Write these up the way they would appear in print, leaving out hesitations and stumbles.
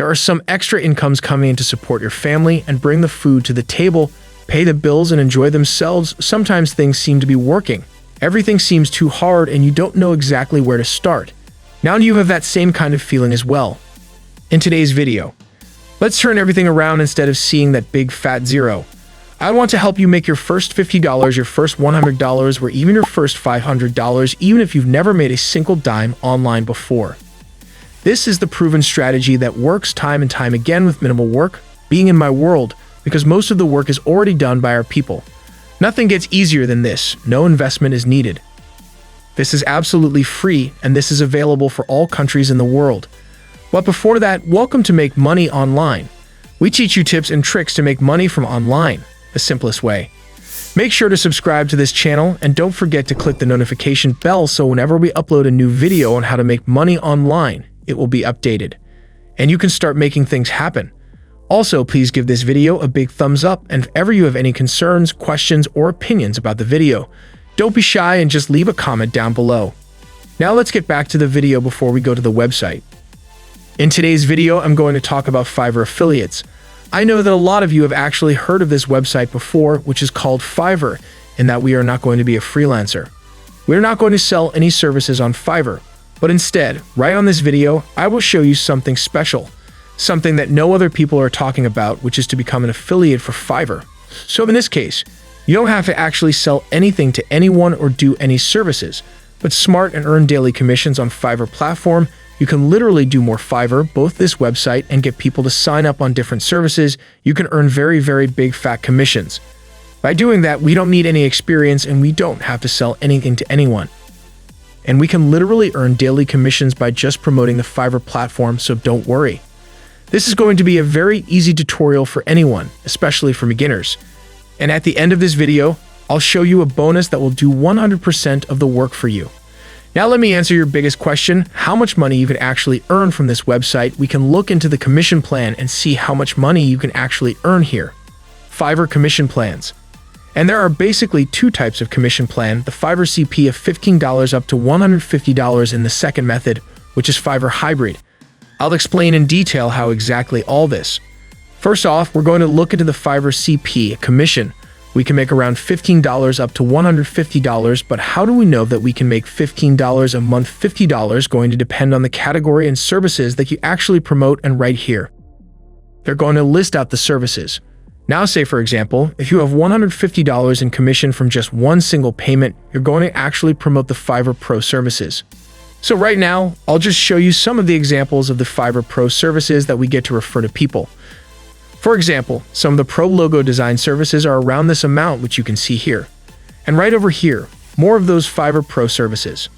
There are some extra incomes coming in to support your family and bring the food to the table, pay the bills, and enjoy themselves. Sometimes things seem to be working. Everything seems too hard and you don't know exactly where to start. Now you have that same kind of feeling as well. In today's video, let's turn everything around instead of seeing that big fat zero. I want to help you make your first $50, your first $100, or even your first $500, even if you've never made a single dime online before. This is the proven strategy that works time and time again with minimal work, being in my world, because most of the work is already done by our people. Nothing gets easier than this. No investment is needed. This is absolutely free, and this is available for all countries in the world. But before that, welcome to Make Money Online. We teach you tips and tricks to make money from online, the simplest way. Make sure to subscribe to this channel and don't forget to click the notification bell so whenever we upload a new video on how to make money online, it will be updated, and you can start making things happen. Also, please give this video a big thumbs up, and if ever you have any concerns, questions, or opinions about the video, don't be shy and just leave a comment down below. Now let's get back to the video before we go to the website. In today's video, I'm going to talk about Fiverr affiliates. I know that a lot of you have actually heard of this website before, which is called Fiverr, and that we are not going to be a freelancer. We're not going to sell any services on Fiverr. But instead, right on this video, I will show you something special, something that no other people are talking about, which is to become an affiliate for Fiverr. So in this case, you don't have to actually sell anything to anyone or do any services, but smart and earn daily commissions on Fiverr platform. You can literally do more Fiverr, both this website, and get people to sign up on different services. You can earn very, very big fat commissions. By doing that, we don't need any experience and we don't have to sell anything to anyone. And we can literally earn daily commissions by just promoting the Fiverr platform, so don't worry. This is going to be a very easy tutorial for anyone, especially for beginners. And at the end of this video, I'll show you a bonus that will do 100% of the work for you. Now let me answer your biggest question, how much money you can actually earn from this website. We can look into the commission plan and see how much money you can actually earn here. Fiverr commission plans. And there are basically two types of commission plan, the Fiverr CP of $15 up to $150 in the second method, which is Fiverr Hybrid. I'll explain in detail how exactly all this. First off, we're going to look into the Fiverr CP commission. We can make around $15 up to $150, but how do we know that we can make $15 a month? $50 going to depend on the category and services that you actually promote, and right here, they're going to list out the services. Now say for example, if you have $150 in commission from just one single payment, you're going to actually promote the Fiverr Pro Services. So right now, I'll just show you some of the examples of the Fiverr Pro Services that we get to refer to people. For example, some of the Pro Logo Design services are around this amount, which you can see here. And right over here, more of those Fiverr Pro Services.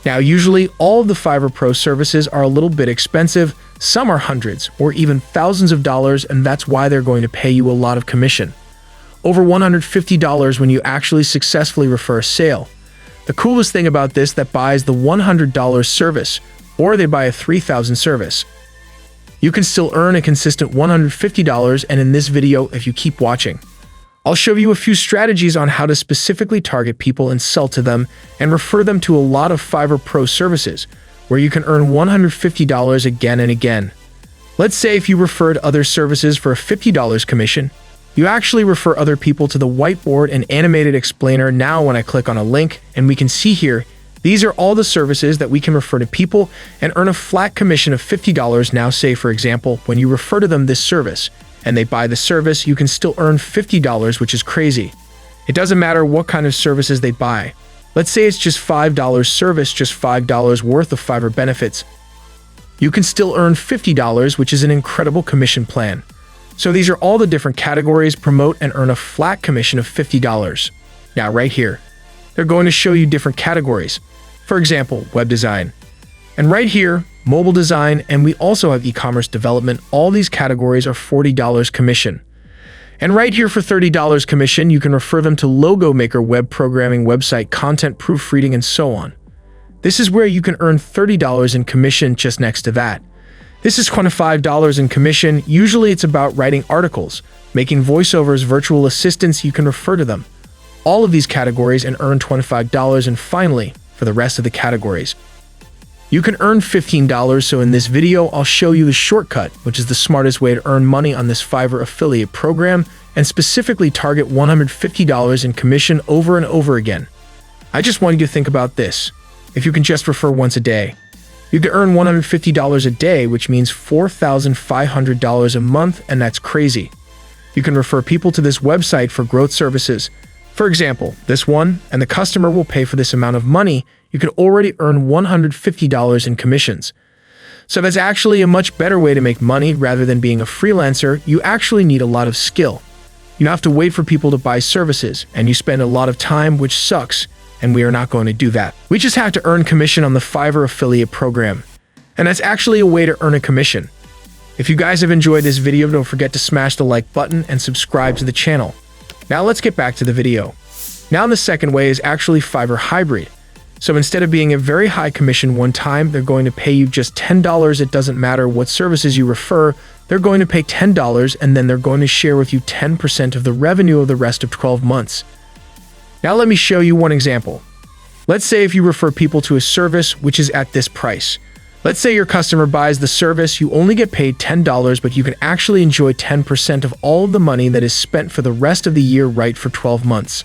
Now usually, all of the Fiverr Pro Services are a little bit expensive. Some are hundreds or even thousands of dollars, and that's why they're going to pay you a lot of commission. Over $150 when you actually successfully refer a sale. The coolest thing about this that buys the $100 service, or they buy a $3,000 service. You can still earn a consistent $150, and in this video, if you keep watching, I'll show you a few strategies on how to specifically target people and sell to them and refer them to a lot of Fiverr Pro Services, where you can earn $150 again and again. Let's say if you referred other services for a $50 commission, you actually refer other people to the whiteboard and animated explainer. Now when I click on a link, and we can see here, these are all the services that we can refer to people and earn a flat commission of $50. Now say for example, when you refer to them this service, and they buy the service, you can still earn $50, which is crazy. It doesn't matter what kind of services they buy. Let's say it's just $5 service, just $5 worth of Fiverr benefits. You can still earn $50, which is an incredible commission plan. So these are all the different categories, promote and earn a flat commission of $50. Now right here, they're going to show you different categories. For example, web design. And right here, mobile design, and we also have e-commerce development. All these categories are $40 commission. And right here for $30 commission, you can refer them to logo maker, web programming, website content, proofreading, and so on. This is where you can earn $30 in commission. Just next to that, this is $25 in commission. Usually it's about writing articles, making voiceovers, virtual assistants. You can refer to them, all of these categories, and earn $25. And finally, for the rest of the categories, You can earn $15, so in this video, I'll show you the shortcut, which is the smartest way to earn money on this Fiverr affiliate program and specifically target $150 in commission over and over again. I just want you to think about this. If you can just refer once a day, you can earn $150 a day, which means $4,500 a month, and that's crazy. You can refer people to this website for growth services. For example, this one, and the customer will pay for this amount of money. You can already earn $150 in commissions. So that's actually a much better way to make money rather than being a freelancer. You actually need a lot of skill. You have to wait for people to buy services, and you spend a lot of time, which sucks, and we are not going to do that. We just have to earn commission on the Fiverr affiliate program, and that's actually a way to earn a commission. If you guys have enjoyed this video, don't forget to smash the like button and subscribe to the channel. Now let's get back to the video. Now the second way is actually Fiverr Hybrid. So instead of being a very high commission one time, they're going to pay you just $10. It doesn't matter what services you refer, they're going to pay $10 and then they're going to share with you 10% of the revenue of the rest of 12 months. Now let me show you one example. Let's say if you refer people to a service which is at this price. Let's say your customer buys the service, you only get paid $10, but you can actually enjoy 10% of all of the money that is spent for the rest of the year, right, for 12 months.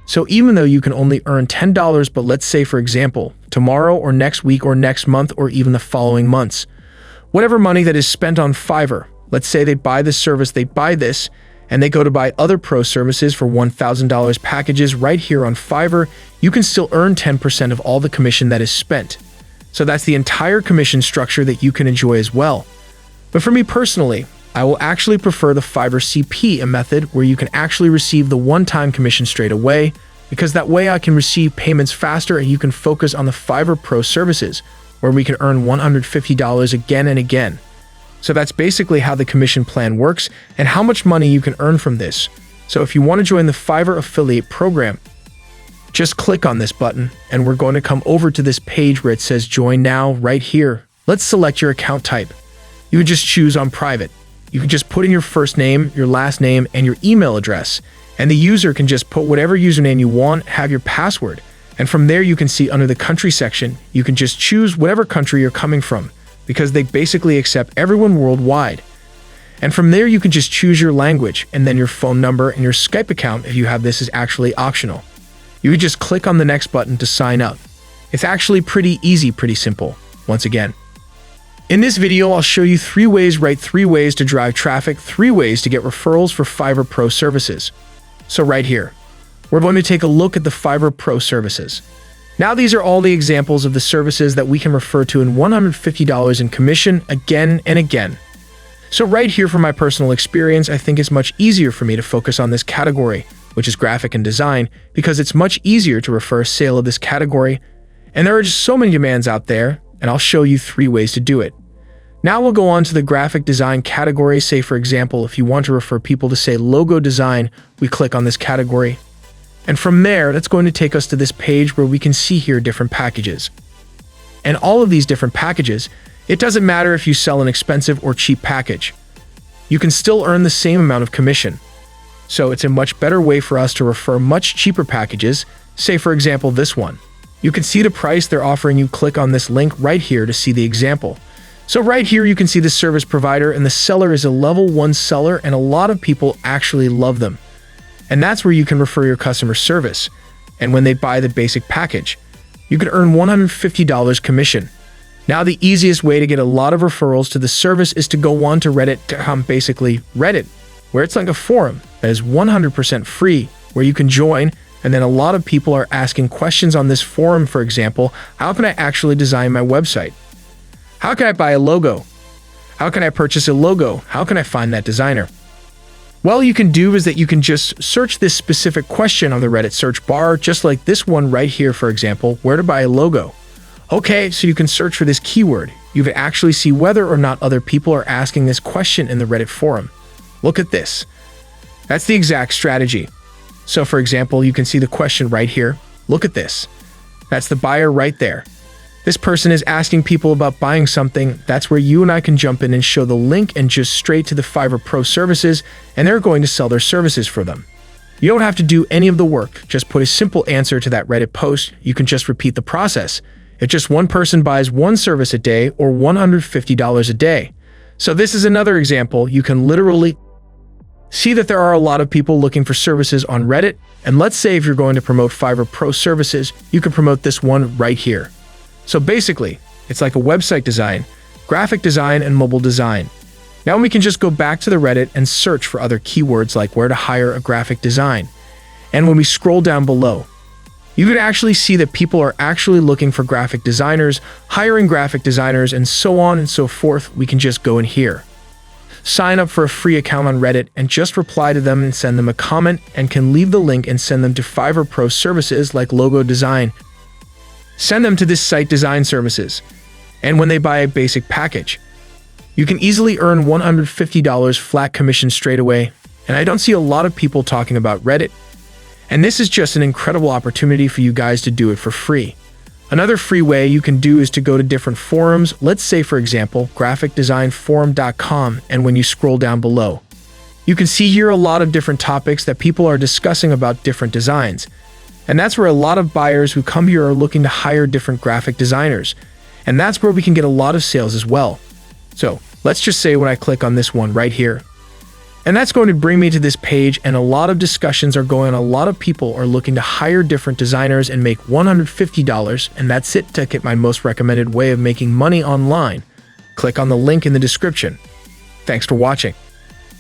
So even though you can only earn $10, but let's say, for example, tomorrow or next week or next month or even the following months, whatever money that is spent on Fiverr, let's say they buy this service, they buy this, and they go to buy other pro services for $1,000 packages right here on Fiverr, you can still earn 10% of all the commission that is spent. So that's the entire commission structure that you can enjoy as well. But for me personally, I will actually prefer the Fiverr CP method where you can actually receive the one-time commission straight away, because that way I can receive payments faster and you can focus on the Fiverr Pro Services where we can earn $150 again and again. So that's basically how the commission plan works and how much money you can earn from this. So if you want to join the Fiverr affiliate program, just click on this button and we're going to come over to this page where it says join now right here. Let's select your account type. You would just choose on private. You can just put in your first name, your last name, and your email address. And the user can just put whatever username you want, have your password. And from there you can see under the country section, you can just choose whatever country you're coming from because they basically accept everyone worldwide. And from there you can just choose your language and then your phone number and your Skype account if you have this is actually optional. You would just click on the next button to sign up. It's actually pretty easy, pretty simple. Once again, in this video, I'll show you 3 ways to drive traffic, 3 ways to get referrals for Fiverr Pro Services. So right here, we're going to take a look at the Fiverr Pro Services. Now these are all the examples of the services that we can refer to in $150 in commission again and again. So right here, from my personal experience, I think it's much easier for me to focus on this category, which is graphic and design, because it's much easier to refer a sale of this category. And there are just so many demands out there, and I'll show you 3 ways to do it. Now we'll go on to the graphic design category. Say, for example, if you want to refer people to, say, logo design, we click on this category. And from there, that's going to take us to this page where we can see here different packages. And all of these different packages, it doesn't matter if you sell an expensive or cheap package. You can still earn the same amount of commission. So it's a much better way for us to refer much cheaper packages. Say, for example, this one. You can see the price they're offering you. Click on this link right here to see the example. So right here, you can see the service provider, and the seller is a level 1 seller, and a lot of people actually love them. And that's where you can refer your customer service. And when they buy the basic package, you can earn $150 commission. Now, the easiest way to get a lot of referrals to the service is to go on to Reddit.com, basically Reddit, where it's like a forum that is 100% free, where you can join, and then a lot of people are asking questions on this forum. For example, how can I actually design my website? How can I buy a logo? How can I purchase a logo? How can I find that designer? Well, you can do is that you can just search this specific question on the Reddit search bar, just like this one right here, for example, where to buy a logo. Okay, so you can search for this keyword. You can actually see whether or not other people are asking this question in the Reddit forum. Look at this. That's the exact strategy. So for example, you can see the question right here. Look at this. That's the buyer right there. This person is asking people about buying something. That's where you and I can jump in and show the link and just straight to the Fiverr Pro Services, and they're going to sell their services for them. You don't have to do any of the work. Just put a simple answer to that Reddit post. You can just repeat the process. if just one person buys one service a day or $150 a day. So this is another example. You can literally see that there are a lot of people looking for services on Reddit. And let's say if you're going to promote Fiverr Pro Services, you can promote this one right here. So basically, it's like a website design, graphic design, and mobile design. Now we can just go back to the Reddit and search for other keywords like where to hire a graphic design. And when we scroll down below, you could actually see that people are actually looking for graphic designers, hiring graphic designers, and so on and so forth. We can just go in here, sign up for a free account on Reddit, and just reply to them and send them a comment, and can leave the link and send them to Fiverr Pro Services like logo design. Send them to this site design services. And when they buy a basic package, you can easily earn $150 flat commission straight away. And I don't see a lot of people talking about Reddit. And this is just an incredible opportunity for you guys to do it for free. Another free way you can do is to go to different forums. Let's say, for example, graphicdesignforum.com, and when you scroll down below, you can see here a lot of different topics that people are discussing about different designs. And that's where a lot of buyers who come here are looking to hire different graphic designers. And that's where we can get a lot of sales as well. So let's just say when I click on this one right here, and that's going to bring me to this page, and a lot of discussions are going on. A lot of people are looking to hire different designers and make $150, and that's it to get my most recommended way of making money online. Click on the link in the description. Thanks for watching.